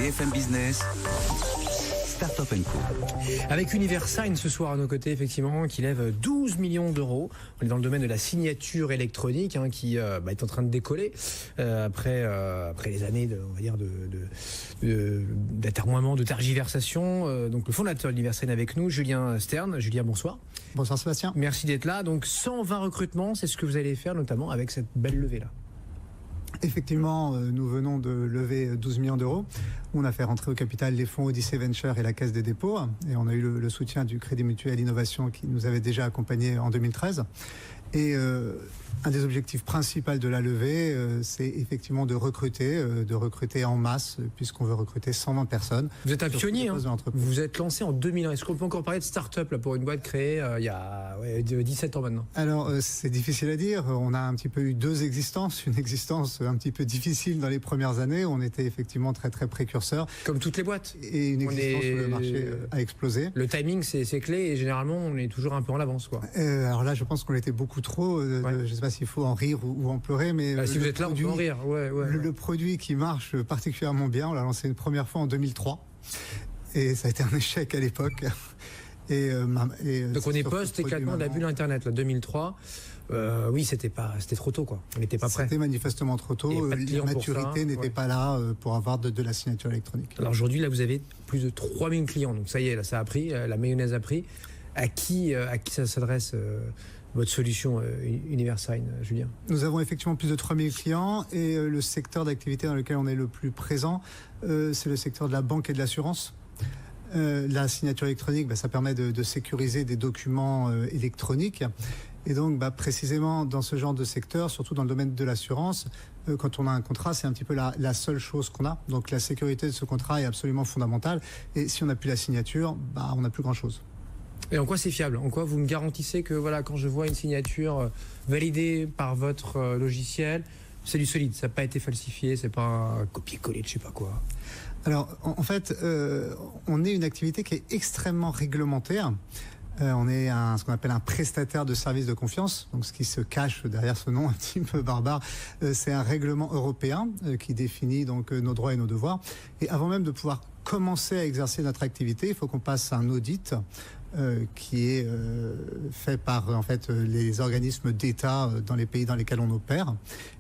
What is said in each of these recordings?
BFM Business, Startup & Co. Avec Universign ce soir à nos côtés, effectivement, qui lève 12 millions d'euros. On est dans le domaine de la signature électronique, qui est en train de décoller après les années d'atermoiement, de tergiversation. Donc le fondateur d'Universign avec nous, Julien Stern. Julien, bonsoir. Bonsoir Sébastien. Merci d'être là. Donc 120 recrutements, c'est ce que vous allez faire notamment avec cette belle levée-là. Effectivement, nous venons de lever 12 millions d'euros. On a fait rentrer au capital les fonds Odyssey Venture et la Caisse des dépôts. Et on a eu le soutien du Crédit Mutuel Innovation qui nous avait déjà accompagnés en 2013. Et un des objectifs principaux de la levée, c'est effectivement de recruter en masse, puisqu'on veut recruter 120 personnes. Vous êtes un pionnier, vous vous êtes lancé en 2001. Est-ce qu'on peut encore parler de start-up là, pour une boîte créée il y a 17 ans maintenant? Alors, c'est difficile à dire. On a un petit peu eu deux existences. Une existence un petit peu difficile dans les premières années. On était effectivement très très précurseurs. Comme toutes les boîtes. Et une existence où le marché a explosé. Le timing, c'est clé et généralement, on est toujours un peu en avance, quoi. Alors là, je pense qu'on était beaucoup trop. Je ne sais pas s'il faut en rire ou en pleurer, mais si vous êtes là, on peut en rire. Le produit qui marche particulièrement bien, on l'a lancé une première fois en 2003 et ça a été un échec à l'époque. Donc on est post-éclatement de la bulle Internet, là, 2003. Oui, c'était trop tôt, quoi. On n'était pas prêt. C'était manifestement trop tôt. La maturité n'était pas là pour avoir de la signature électronique. Alors aujourd'hui, là, vous avez plus de 3000 clients. Donc ça y est, là, ça a pris. La mayonnaise a pris. À qui ça s'adresse votre solution Universign, Julien? Nous avons effectivement plus de 3000 clients et le secteur d'activité dans lequel on est le plus présent, c'est le secteur de la banque et de l'assurance. La signature électronique, ça permet de sécuriser des documents électroniques. Et donc, précisément dans ce genre de secteur, surtout dans le domaine de l'assurance, quand on a un contrat, c'est un petit peu la seule chose qu'on a. Donc, la sécurité de ce contrat est absolument fondamentale. Et si on n'a plus la signature, on n'a plus grand-chose. Et en quoi c'est fiable? En quoi vous me garantissez que voilà, quand je vois une signature validée par votre logiciel, c'est du solide, ça n'a pas été falsifié, c'est pas un copier-coller de je sais pas quoi? Alors, en fait, on est une activité qui est extrêmement réglementaire. On est ce qu'on appelle un prestataire de services de confiance. Donc, ce qui se cache derrière ce nom un petit peu barbare, c'est un règlement européen qui définit donc nos droits et nos devoirs. Et avant même de pouvoir commencer à exercer notre activité, il faut qu'on passe un audit qui est fait par les organismes d'État dans les pays dans lesquels on opère.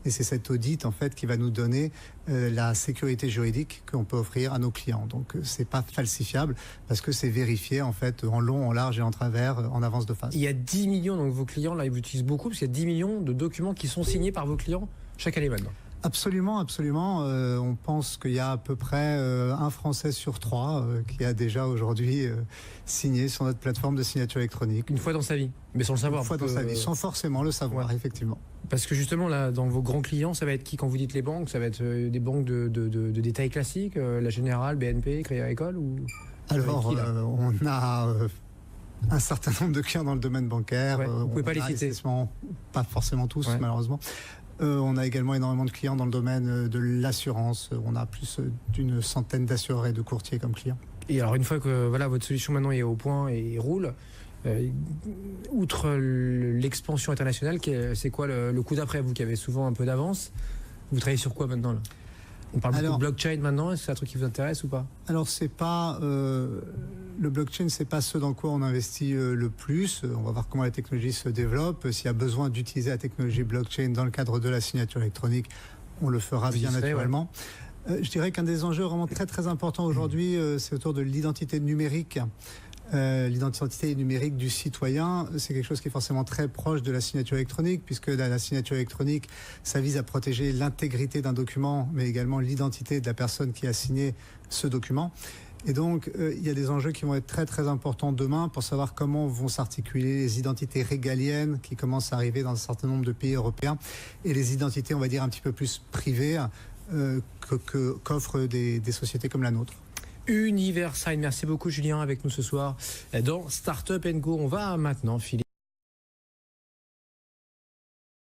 Et c'est cet audit qui va nous donner la sécurité juridique qu'on peut offrir à nos clients. Donc c'est pas falsifiable parce que c'est vérifié en long, en large et en travers en avance de phase. Il y a 10 millions, donc vos clients là ils vous utilisent beaucoup parce qu'il y a 10 millions de documents qui sont signés par vos clients chaque année maintenant. Absolument, absolument. On pense qu'il y a à peu près un Français sur 3 qui a déjà aujourd'hui signé sur notre plateforme de signature électronique. Une fois dans sa vie, mais sans le savoir. Une fois dans sa vie, sans forcément le savoir, effectivement. Parce que justement, là, dans vos grands clients, ça va être qui quand vous dites les banques? Ça va être des banques de détail classique, la Générale, BNP, Crédit Agricole ou... Alors, on a... un certain nombre de clients dans le domaine bancaire. Vous pouvez pas les citer? Pas forcément tous, malheureusement. On a également énormément de clients dans le domaine de l'assurance. On a plus d'une centaine d'assureurs et de courtiers comme clients. Et alors, une fois que votre solution maintenant est au point et roule, outre l'expansion internationale, c'est quoi le coup d'après? Vous qui avez souvent un peu d'avance, vous travaillez sur quoi maintenant là? On parle beaucoup de blockchain maintenant, est-ce que c'est un truc qui vous intéresse ou pas? Alors c'est pas le blockchain, c'est pas ce dans quoi on investit le plus. On va voir comment la technologie se développe. S'il y a besoin d'utiliser la technologie blockchain dans le cadre de la signature électronique, on le fera bien naturellement. Je dirais qu'un des enjeux vraiment très très importants aujourd'hui, c'est autour de l'identité numérique. L'identité numérique du citoyen, c'est quelque chose qui est forcément très proche de la signature électronique, puisque la signature électronique, ça vise à protéger l'intégrité d'un document, mais également l'identité de la personne qui a signé ce document. Et donc, il y a des enjeux qui vont être très très importants demain pour savoir comment vont s'articuler les identités régaliennes qui commencent à arriver dans un certain nombre de pays européens et les identités, on va dire, un petit peu plus privées qu'offrent des sociétés comme la nôtre. Universign, merci beaucoup Julien avec nous ce soir dans Startup & Co. On va maintenant filer